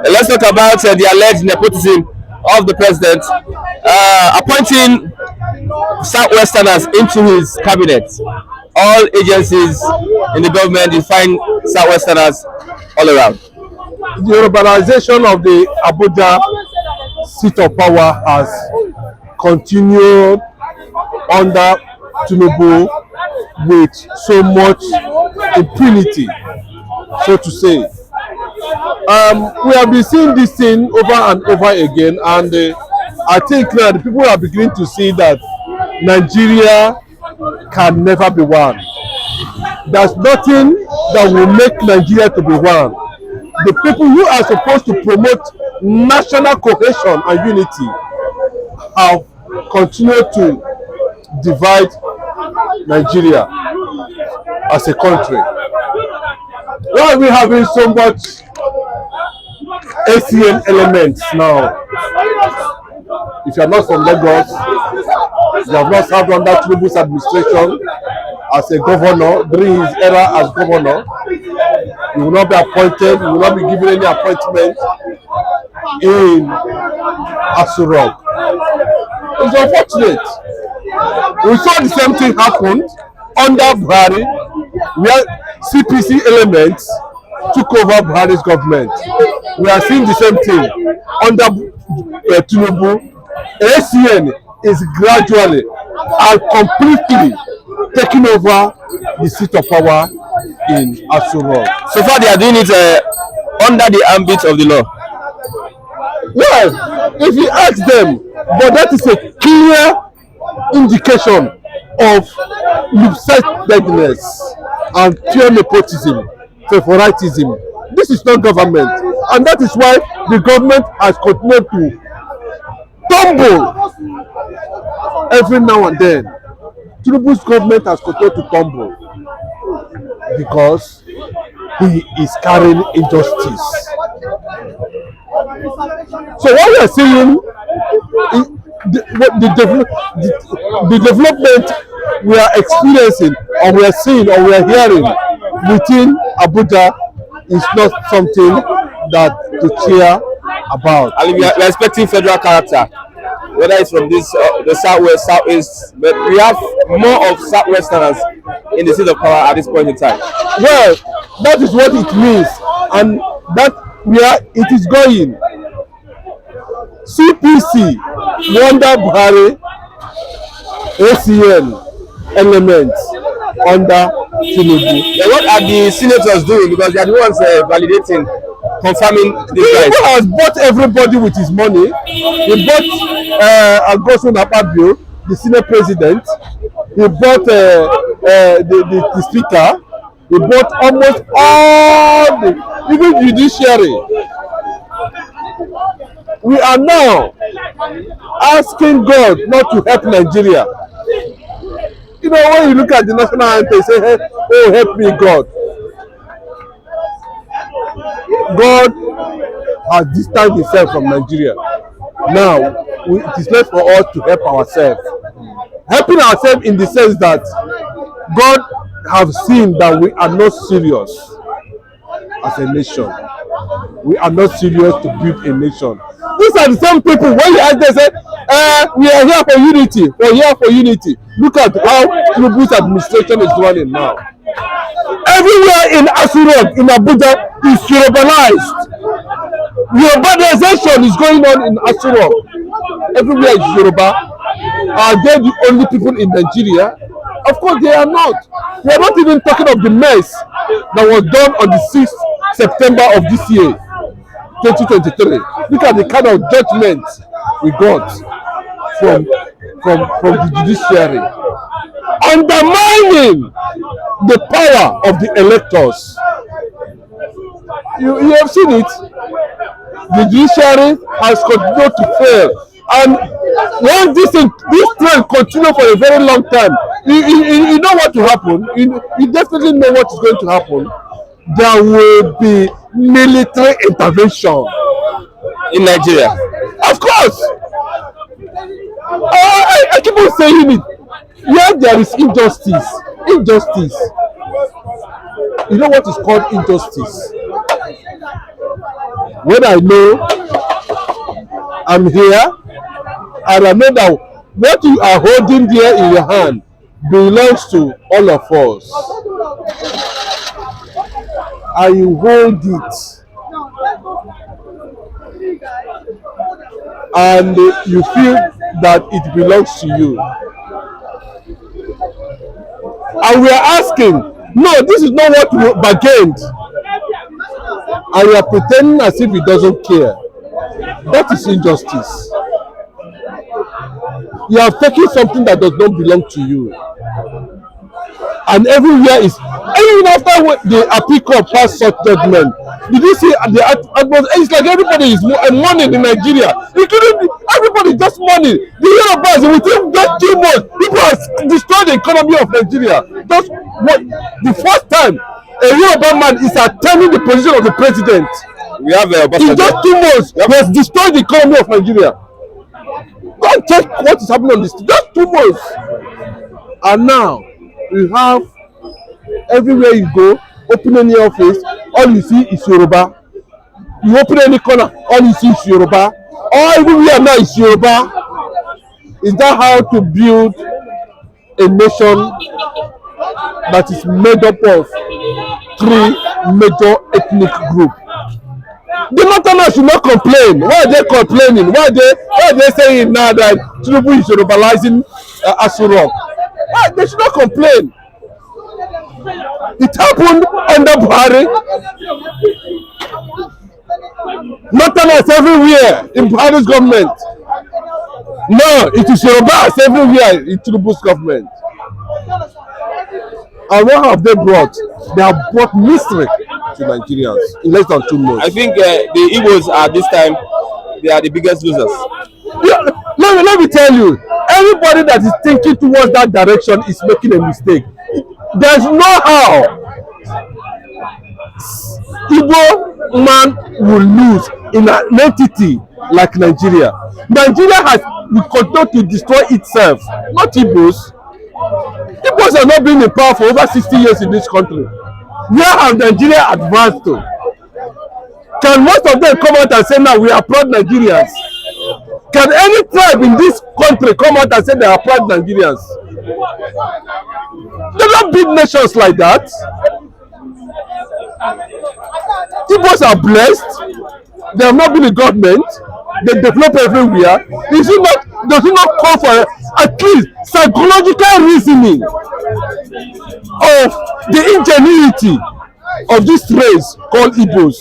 Let's talk about the alleged nepotism of the president, appointing Southwesterners into his cabinet. All agencies in the government, you find Southwesterners all around. The Yorubanisation of the Abuja seat of power has continued under Tinubu with so much impunity, so to say. We have been seeing this thing over and over again, and I think now the people are beginning to see that Nigeria can never be one. There's nothing that will make Nigeria to be one. The people who are supposed to promote national cohesion and unity have continued to divide Nigeria as a country. Why are we having so much ACN elements now? If you are not from Lagos, you have not served under Tinubu's administration as a governor during his era as governor, you will not be appointed, you will not be given any appointment in Aso Rock. It's unfortunate. We saw the same thing happen under Buhari, where CPC elements took over Buhari's government. We are seeing the same thing under Tinubu. ACN is gradually and completely taking over the seat of power in Aso Rock. So far, they are doing it under the ambit of the law. Well, if you ask them, but that is a clear indication of lopsidedness and pure nepotism, favoritism. This is not government, and that is why the government has continued to tumble every now and then. Tinubu's government has continued to tumble because he is carrying injustice. So what we are seeing, the development we are experiencing, or we are seeing, or we are hearing within Abuja is not something that to cheer about. And we are expecting federal character, whether it's from this the southwest, southeast, but we have more of Southwesterners in the seat of power at this point in time. Well, that is what it means, and that where it is going. CPC, Wonder Buhari, ACN elements under Tinubu. And what are the senators doing? Because they are the ones validating, confirming this guy. Tinubu has bought everybody with his money. He bought Agosun Akpabio, the Senate president. He bought the speaker. He bought almost all the, even judiciary. We are now asking God not to help Nigeria. You know, when you look at the national anthem, say, hey, oh, help me, God. God has distanced himself from Nigeria. Now, it is left for us to help ourselves. Helping ourselves in the sense that God have seen that we are not serious as a nation. We are not serious to build a nation. These are the same people, when you ask them, say, we are here for unity, we're here for unity. Look at how Tinubu's administration is running now. Everywhere in Aso Rock, in Abuja, is Yorubanized. Yorubanisation is going on in Aso Rock. Everywhere is Yoruba. Are they the only people in Nigeria? Of course they are not. We are not even talking of the mess that was done on the 6th September of this year, 2023. Look at the kind of judgment we got from the judiciary, undermining the power of the electors. You have seen it. The judiciary has continued to fail, and when this trend continue for a very long time, you know what will happen. You definitely know what is going to happen. There will be military intervention in Nigeria. Of course. I keep on saying it. Where there is injustice, you know what is called injustice? When I know I'm here, and I know that what you are holding there in your hand belongs to all of us, and you hold it, and you feel that it belongs to you, and we are asking, no, this is not what we bargained, and you are pretending as if it doesn't care. That is injustice. You are taking something that does not belong to you, and everywhere is, even after the appeal court passed such judgment, did you see the atmosphere? It's like everybody is mourning in Nigeria, including everybody just mourning. The Yorubas, within just 2 months, people have destroyed the economy of Nigeria. Just what, the first time a Yoruba man is attending the position of the president, We have in just 2 months, he has destroyed the economy of Nigeria. Go and check what is happening on this. Just 2 months, and now you have everywhere you go, open any office, all you see is Yoruba. You open any corner, all you see is Yoruba. All everywhere now is Yoruba. Is that how to build a nation that is made up of 3 major ethnic groups? The Northerners should not complain. Why are they complaining? Why are they saying now that Tinubu is Yorubalizing Aso Rock? Why? They should not complain. It happened under Buhari. Northerners everywhere in Buhari's government. No, it is Yorubas everywhere in Tinubu's government. And what have they brought? They have brought mystery to Nigerians in less than 2 months. I think the Igbos at this time, they are the biggest losers. Yeah, let me tell you, everybody that is thinking towards that direction is making a mistake. There's no how Igbo man will lose in an entity like Nigeria. Nigeria will continue to destroy itself, not Igbos. Igbos have not been in power for over 60 years in this country. Where have Nigeria advanced to? Can most of them come out and say now we are proud Nigerians? Can any tribe in this country come out and say they are proud Nigerians? They don't big nations like that. Igbos are blessed. They have not been in government. They develop everywhere. Does it not call for at least psychological reasoning of the ingenuity of this race called Igbos?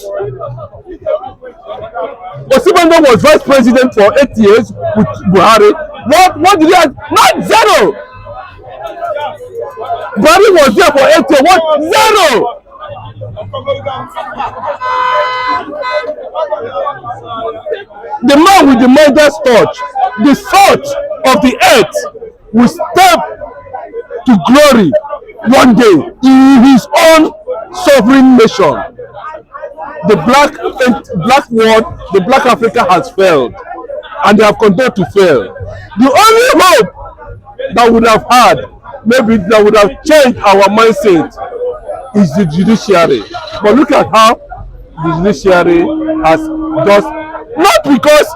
Osinbajo was vice president for 8 years with Buhari. What did he have? Not zero. Buhari was there for 8 years. What? Zero. The man with the Midas touch, the salt of the earth, will step to glory one day in his own sovereign nation. The black world, the black Africa has failed, and they have continued to fail. The only hope that would have had, maybe that would have changed our mindset, is the judiciary. But look at how the judiciary has just, not because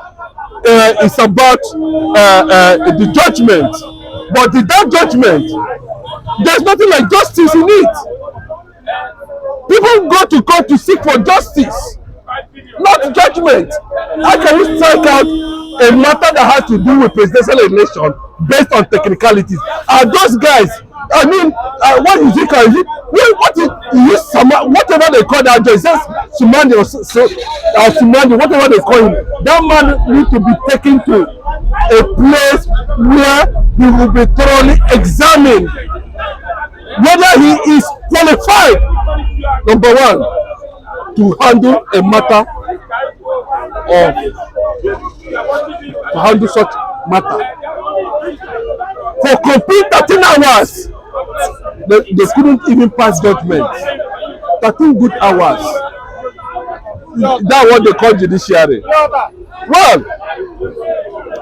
it's about the judgment, but that judgment, there's nothing like justice in it. People go to court to seek for justice, not judgment. How can you strike out a matter that has to do with presidential election based on technicalities? Are those guys, I mean, what is it called? What is whatever they call that judge? Says Sumandi or Sumandi, whatever they call him. That man needs to be taken to a place where he will be thoroughly examined whether he is qualified, number one, to handle a matter of such matter. For complete 13 hours, they couldn't even pass judgment. 13 good hours. That's what they call judiciary. Well,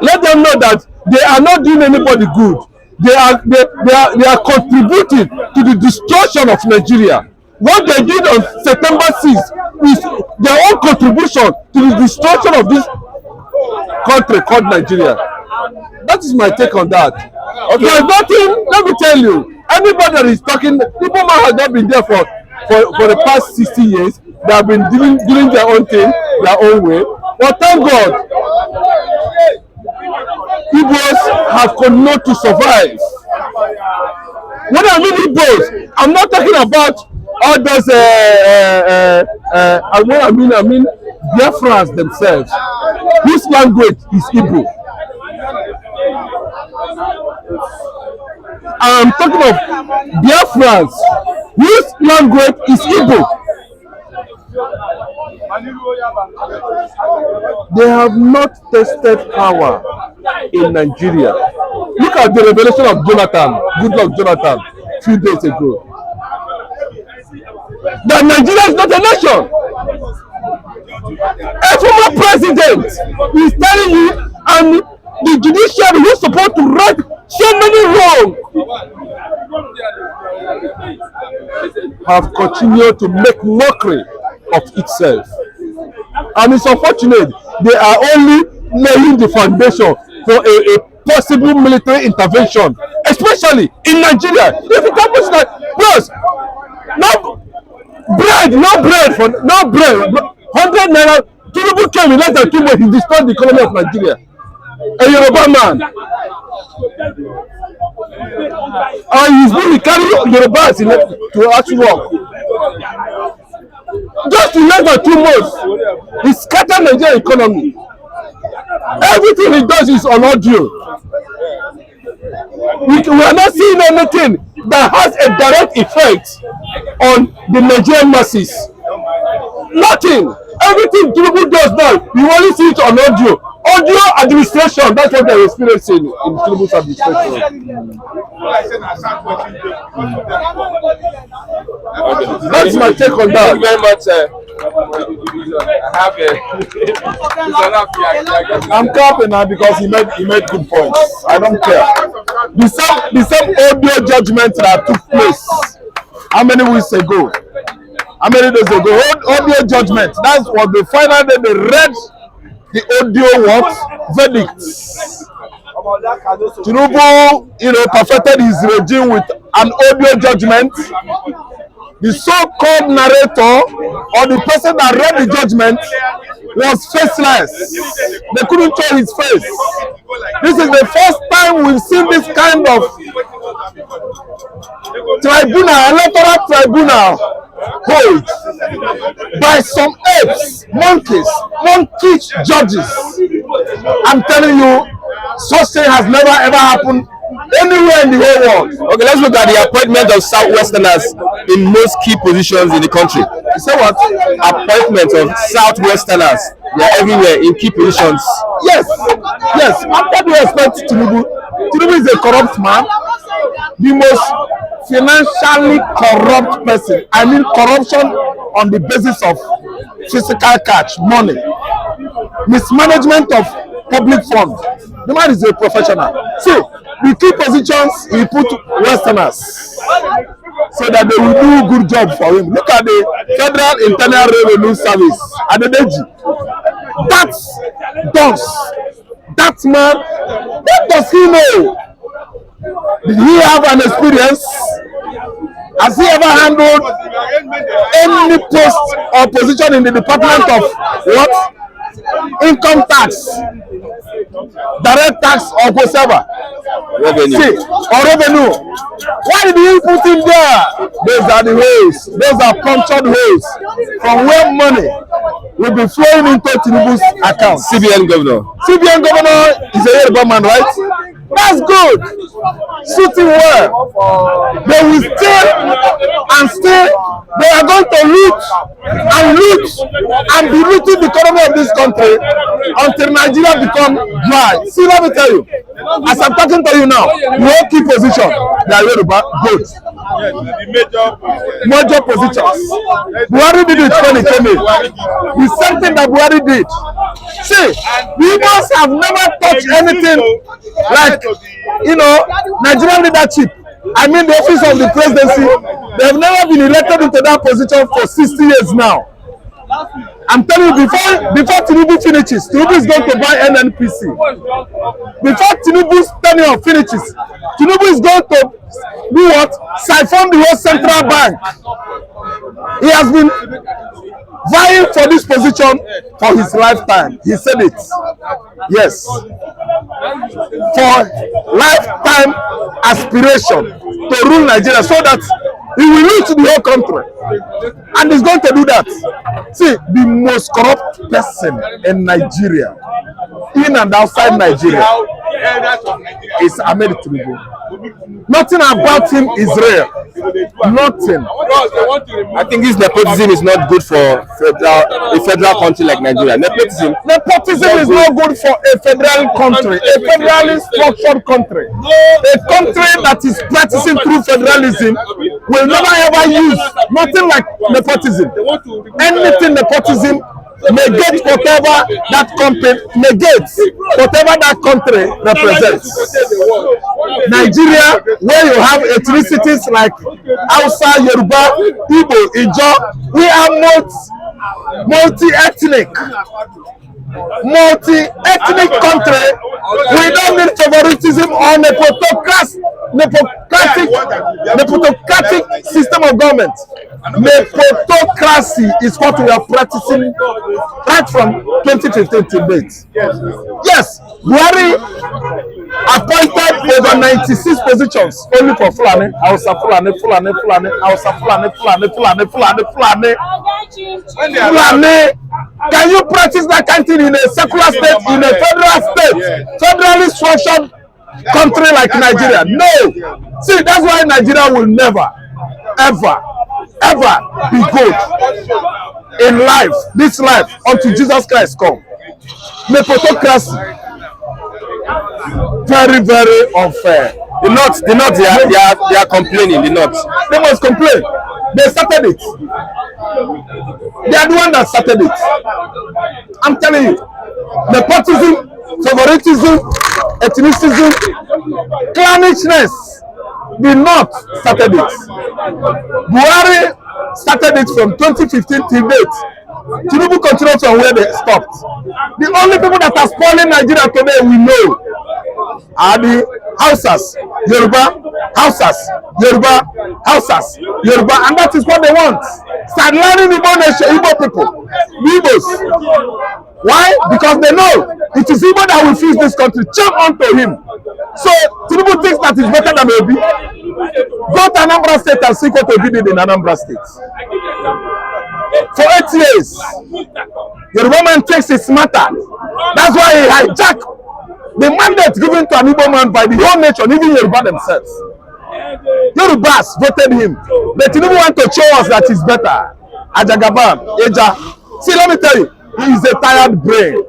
let them know that they are not doing anybody good. They are contributing to the destruction of Nigeria. what they did on September 6th is their own contribution to the destruction of this country called Nigeria. That is my take on that. Okay. There is nothing, let me tell you, anybody that is talking, people man has not been there for the past 60 years. They have been doing their own thing, their own way. But thank God, Igbos have continued to survive. When I mean Igbos, I'm not talking about all those, I mean Biafrans themselves, whose language is Igbo. I'm talking of Biafrans, whose language is Igbo. They have not tested power in Nigeria. Look at the revelation of Jonathan, Goodluck Jonathan, a few days ago. That Nigeria is not a nation. A former president is telling you, and the judiciary who is supposed to right so many wrongs have continued to make mockery of itself. And it's unfortunate they are only laying the foundation for a possible military intervention, especially in Nigeria. If it happens like, plus, no bread, 100 naira, Tinubu came in less than 2 months, he destroyed the economy of Nigeria. A Yoruba man. And he's going to carry Yorubas to actually work. Just in less than 2 months, he scattered the Nigerian economy. Everything he does is on audio. We are not seeing anything that has a direct effect on the Nigerian masses. Nothing. Everything Tinubu does now, you only see it on audio. Audio administration, that's what they're experiencing in Tinubu's administration. That's my take on that. Thank you very much. I'm clapping now because he made good points. I don't care. The same audio judgment that took place how many weeks ago? How many days ago? Audio judgment. That's what the final day they read the audio verdict. Tinubu, perfected his regime with an audio judgment. The so-called narrator or the person that read the judgment was faceless. They couldn't show his face. This is the first time we've seen this kind of tribunal, electoral tribunal, hold by some apes, monkish judges. I'm telling you, such thing has never ever happened anywhere in the whole world. Okay, let's look at the appointment of Southwesterners in most key positions in the country. You say what? Appointment of Southwesterners. They are everywhere in key positions. Yes. What do you expect Tinubu? Tinubu is a corrupt man. The most financially corrupt person. I mean corruption on the basis of physical cash, money. Mismanagement of public funds. The man is a professional. See, the key positions he put Westerners so that they will do a good job for him. Look at the Federal Internal Revenue Service, Adedeji. That man, what does he know? Did he have an experience? Has he ever handled any post or position in the Department of what? Income tax, direct tax, or whatever. Revenue. Revenue. Why did he put him there? Those are the ways. Those are punctured ways from where money will be flowing into Tinubu's account. CBN governor. CBN governor is a Yoruba man, right? That's good. Suiting well. They will still, they are going to loot and be looting the economy of this country until Nigeria become dry. See, let me tell you, as I'm talking to you now, your key position, they are Yoruba, good. Major positions. Buhari did it when he came in. The same thing that Buhari did. See, we must have never touched anything like, Nigerian leadership I mean the office of the presidency, they have never been elected into that position for 60 years now. I'm telling you, before Tinubu finishes, Tinubu is going to buy NNPC. Before Tinubu's tenure finishes, Tinubu is going to do what? Siphon the whole central bank. He has been vying for this position for his lifetime. He said it. Yes. For lifetime aspiration to rule Nigeria so that he will lead to the whole country. And he's going to do that. See, the most corrupt person in Nigeria, in and outside Nigeria, is Ahmed Tinubu. Nothing about him is real. Nothing. I think this nepotism is not good for a federal country like Nigeria. Nepotism Is not good for a federal country, a federally structured country. A country that is practicing true federalism will never ever use nothing like nepotism. Anything nepotism negates whatever that country represents. Nigeria, where you have ethnicities like Hausa, Yoruba, Igbo, Ijaw, we are multi-ethnic country. We don't need favoritism or nepotocratic system of government. Nepotocracy is what we are practicing right from 2015 to date. Yes, Buhari appointed over 96 positions only for Fulani, Hausa, Fulani. Can you practice that kind of thing in a secular state, in a federal state, federally structured country like Nigeria? No. See, that's why Nigeria will never, ever be good in life, this life, until Jesus Christ come. Nepotocracy, very, very unfair. The North, they are complaining. The North, they must complain. They started it. They are the one that started it. I'm telling you, nepotism, favoritism, ethnicism, clannishness. The North started it. Buhari started it from 2015 till date. Tinubu continued from where they stopped. The only people that are spoiling Nigeria today we know are the Hausas, Yoruba, and that is what they want. Start learning Igbo people, the Igbos. Why? Because they know it is Igbo that will fix this country. Jump onto him. So Tinubu thinks that is better than Obi. Go to Anambra State and see what Obi did in Anambra State. For 8 years, Yoruba man thinks it's matter. That's why he hijacked the mandate given to an Igbo man by the whole nation, even Yoruba themselves. Yorubas voted him. But Tinubu want to show us that he's better. Ajagabam, Eja. See, let me tell you, he is a tired brain.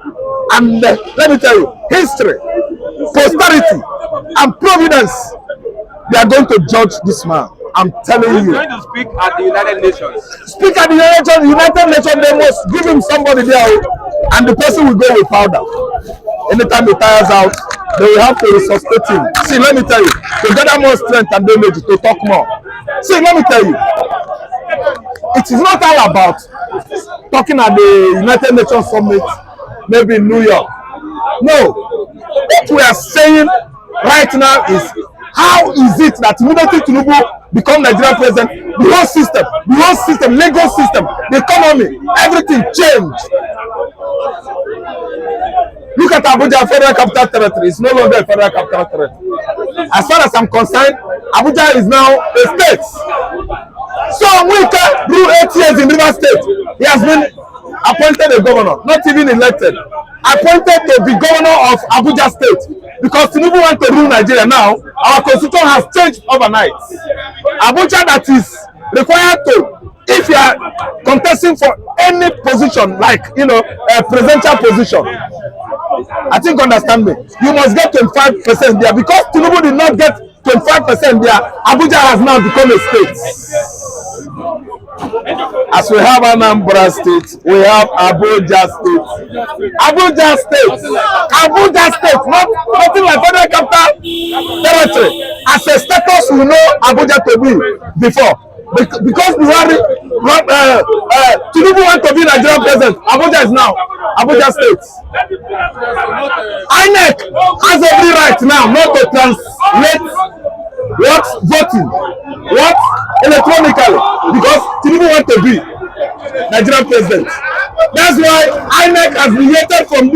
And let me tell you, history, posterity, and providence, they are going to judge this man. I'm telling you. He's going to speak at the United Nations. Speak at the United Nations, they must give him somebody there, and the person will go with powder. Anytime he tires out, they will have to resuscitate him. See, let me tell you, to gather more strength and energy to talk more. See, let me tell you, it is not all about talking at the United Nations Summit, maybe in New York. No. What we are saying right now is, how is it that immediately Tinubu become Nigerian president, the whole system, legal system, the economy, everything changed. Look at Abuja, Federal Capital Territory. It's no longer a Federal Capital Territory. As far as I'm concerned, Abuja is now a state. So Wike ruled 8 years in River State. He has been appointed a governor, not even elected. Appointed to be governor of Abuja State. Because Tinubu wants to rule Nigeria now, our constitution has changed overnight. Abuja that is required to, if you are contesting for any position, like, a presidential position, I think, understand me, you must get 25% there. Because Tinubu did not get 25% there, Abuja has now become a state. As we have Anambra State, we have Abuja State. Abuja State, nothing like federal capital territory. As a status, we know Abuja to be before. Because Buhari, Tinubu want to be Nigerian president. Abuja is now Abuja State. INEC has every right now not to translate what voting, what electronically, because Tinubu want to be Nigerian president. That's why INEC has deviated from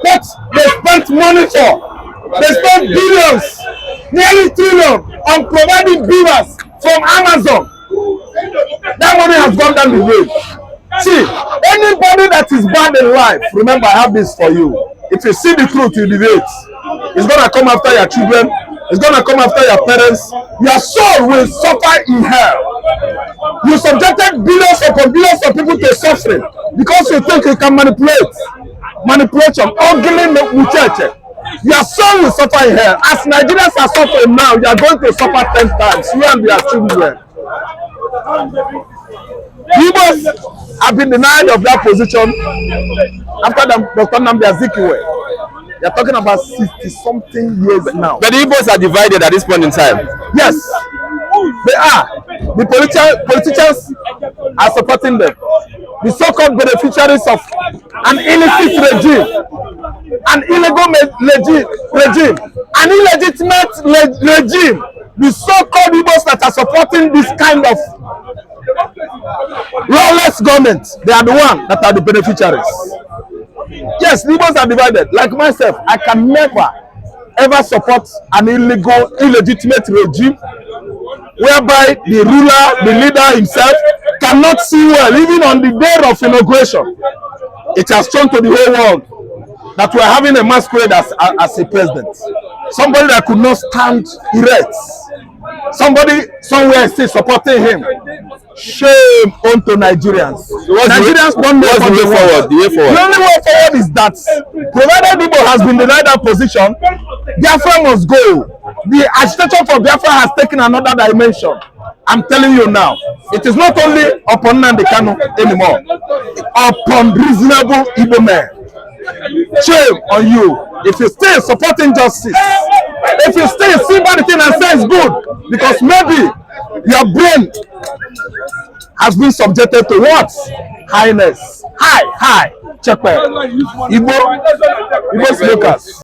what they spent money for. They spent billions, nearly trillion, on providing beavers from Amazon. That money has gone down the drain. See, anybody that is bad in life, remember, I have this for you. If you see the truth, you debate. It's gonna come after your children. It's gonna come after your parents. Your soul will suffer in hell. You subjected billions upon billions of people to suffering because you think you can manipulation, ugly muchacha. Your soul will suffer in hell. As Nigerians are suffering now, you are going to suffer 10 times. You and your children. Igbos have been denied of that position after Dr. Nnamdi Azikiwe. They are talking about 60-something years now. But the Igbos are divided at this point in time. Yes, they are. The politicians are supporting them. The so-called beneficiaries of an illicit regime, an illegal regime, an illegitimate regime. The so-called Igbos that are supporting this kind of lawless government, they are the ones that are the beneficiaries. Yes, the Igbos are divided. Like myself, I can never ever support an illegitimate regime whereby the ruler, the leader himself cannot see well, even on the day of inauguration. It has shown to the whole world that we are having a masquerade as a president. Somebody that could not stand erect. Somebody somewhere is still supporting him. Shame onto Nigerians. Nigerians don't know the way forward. The only way forward is that, provided Igbo has been denied that position, Biafra must go. The agitation for Biafra has taken another dimension. I'm telling you now, it is not only upon Nnamdi Kanu anymore, upon reasonable Igbo men. Shame on you if you stay supporting justice, if you stay see bad thing and say it's good, because maybe your brain has been subjected to what? Highness. High. Check Igbo smokers.